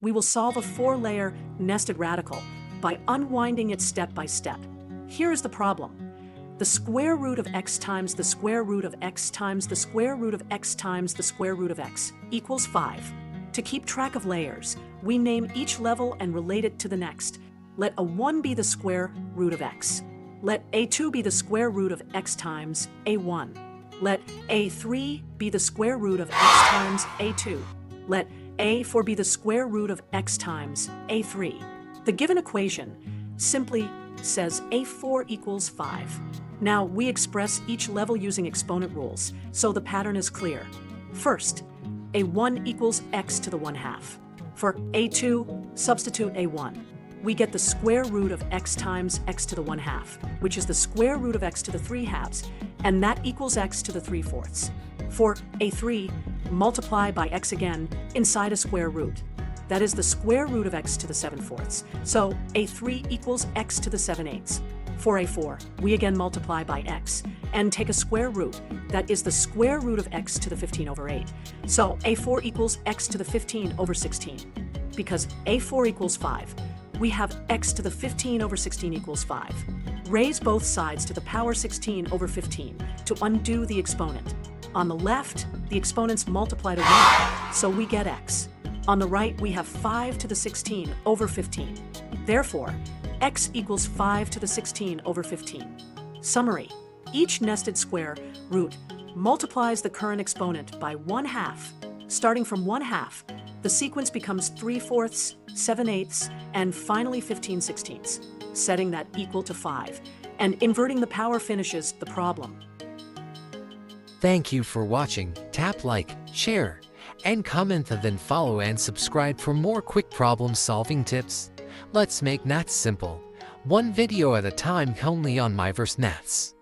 We will solve a 4-layer nested radical by unwinding it step by step. Here is the problem. The square root of x times the square root of x times the square root of x times the square root of x equals 5. To keep track of layers, we name each level and relate it to the next. Let a1 be the square root of x. Let a2 be the square root of x times a1. Let a3 be the square root of x times a2. Let a4 be the square root of x times a3. The given equation simply says a4 equals 5. Now we express each level using exponent rules, so the pattern is clear. First, a1 equals x to the 1/2. For a2, substitute a1. We get the square root of x times x to the 1/2, which is the square root of x to the 3/2, and that equals x to the 3/4. For a3, multiply by x again inside a square root. That is the square root of x to the 7/4. So a3 equals x to the 7/8. For a4, we again multiply by x and take a square root. That is the square root of x to the 15/8. So a4 equals x to the 15/16. Because a4 equals 5, we have x to the 15/16 equals 5. Raise both sides to the power 16/15 to undo the exponent. On the left, the exponents multiply to 1, so we get x. On the right, we have 5 to the 16/15. Therefore, x equals 5 to the 16/15. Summary: each nested square root multiplies the current exponent by 1/2. Starting from 1/2, the sequence becomes 3/4, 7/8, and finally 15/16, setting that equal to 5, and inverting the power finishes the problem. Thank you for watching. Tap like, share, and comment, and then follow and subscribe for more quick problem-solving tips. Let's make maths simple, one video at a time, only on MyVerse Maths.